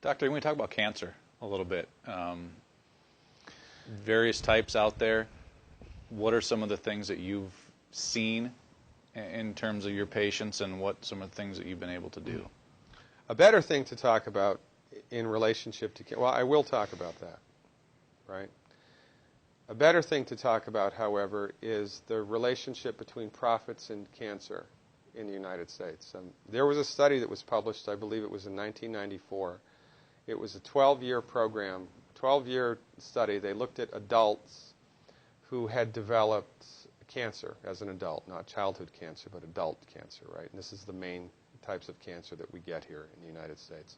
Doctor, can we talk about cancer a little bit? Various types out there. What are some of the things that you've seen in terms of your patients, and what some of the things that you've been able to do? A better thing to talk about in relationship to, well, I will talk about that, right? A better thing to talk about, however, is the relationship between profits and cancer in the United States. There was a study that was published, I believe it was in 1994. It was a 12-year program, 12-year study. They looked at adults who had developed cancer as an adult, not childhood cancer, but adult cancer, right? And this is the main types of cancer that we get here in the United States.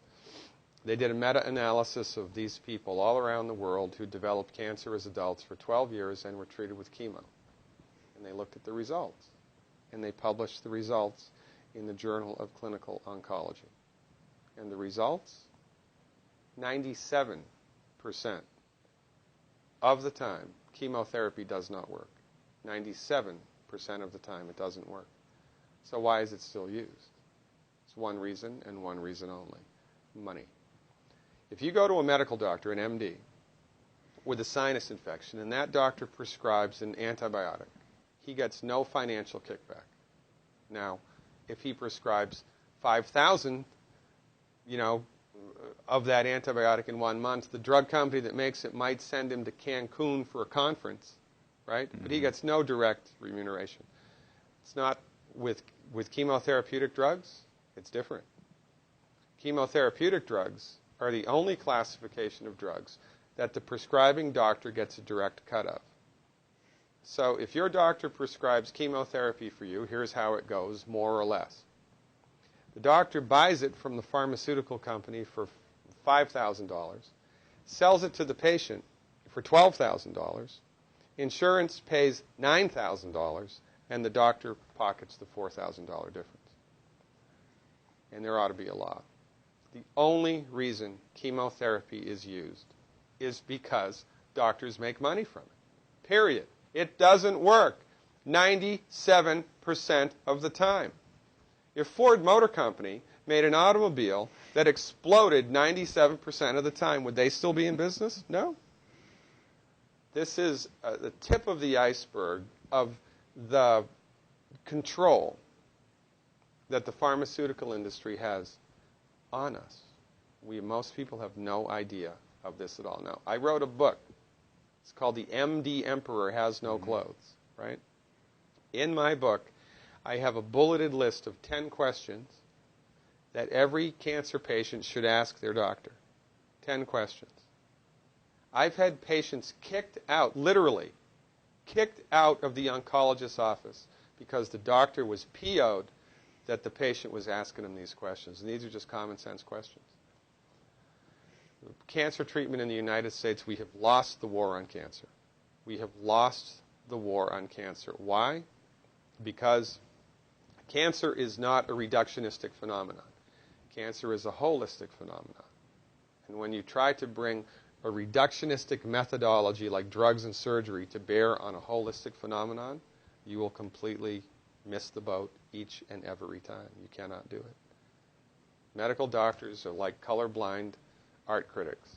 They did a meta-analysis of these people all around the world who developed cancer as adults for 12 years and were treated with chemo. And they looked at the results. And they published the results in the Journal of Clinical Oncology. And the results? 97% of the time, chemotherapy does not work. 97% of the time, it doesn't work. So why is it still used? It's one reason and one reason only: money. If you go to a medical doctor, an MD, with a sinus infection, and that doctor prescribes an antibiotic, he gets no financial kickback. Now, if he prescribes 5,000, of that antibiotic in 1 month, the drug company that makes it might send him to Cancun for a conference, right? Mm-hmm. But he gets no direct remuneration. It's not with chemotherapeutic drugs. It's different. Chemotherapeutic drugs are the only classification of drugs that the prescribing doctor gets a direct cut of. So if your doctor prescribes chemotherapy for you, here's how it goes, more or less. The doctor buys it from the pharmaceutical company for $5,000, sells it to the patient for $12,000, insurance pays $9,000, and the doctor pockets the $4,000 difference. And there ought to be a law. The only reason chemotherapy is used is because doctors make money from it. Period. It doesn't work 97% of the time. If Ford Motor Company made an automobile that exploded 97% of the time, would they still be in business? No. This is the tip of the iceberg of the control that the pharmaceutical industry has on us. Most people have no idea of this at all. Now, I wrote a book. It's called The MD Emperor Has No Clothes, right? In my book, I have a bulleted list of 10 questions that every cancer patient should ask their doctor. 10 questions. I've had patients kicked out, literally, kicked out of the oncologist's office because the doctor was PO'd that the patient was asking him these questions. And these are just common sense questions. Cancer treatment in the United States, we have lost the war on cancer. We have lost the war on cancer. Why? Because cancer is not a reductionistic phenomenon. Cancer is a holistic phenomenon. And when you try to bring a reductionistic methodology like drugs and surgery to bear on a holistic phenomenon, you will completely miss the boat each and every time. You cannot do it. Medical doctors are like colorblind art critics.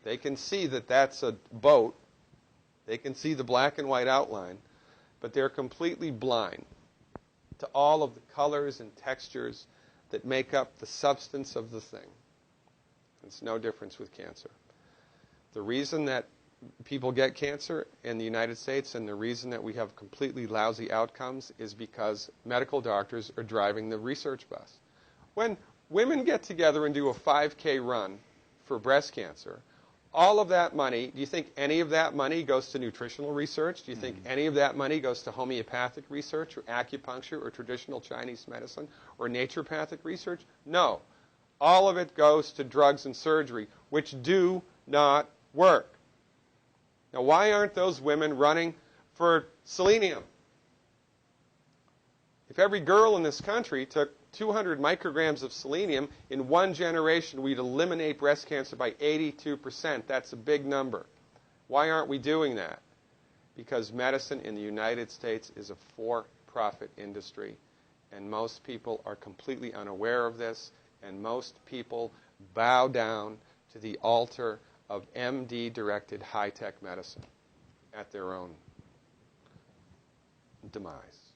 They can see that that's a boat. They can see the black and white outline, but they're completely blind to all of the colors and textures that make up the substance of the thing. It's no difference with cancer. The reason that people get cancer in the United States and the reason that we have completely lousy outcomes is because medical doctors are driving the research bus. When women get together and do a 5K run for breast cancer, all of that money, do you think any of that money goes to nutritional research? Do you think any of that money goes to homeopathic research or acupuncture or traditional Chinese medicine or naturopathic research? No. All of it goes to drugs and surgery, which do not work. Now, why aren't those women running for selenium? If every girl in this country took 200 micrograms of selenium, in one generation we'd eliminate breast cancer by 82%. That's a big number. Why aren't we doing that? Because medicine in the United States is a for-profit industry, and most people are completely unaware of this. And most people bow down to the altar of MD-directed high-tech medicine at their own demise.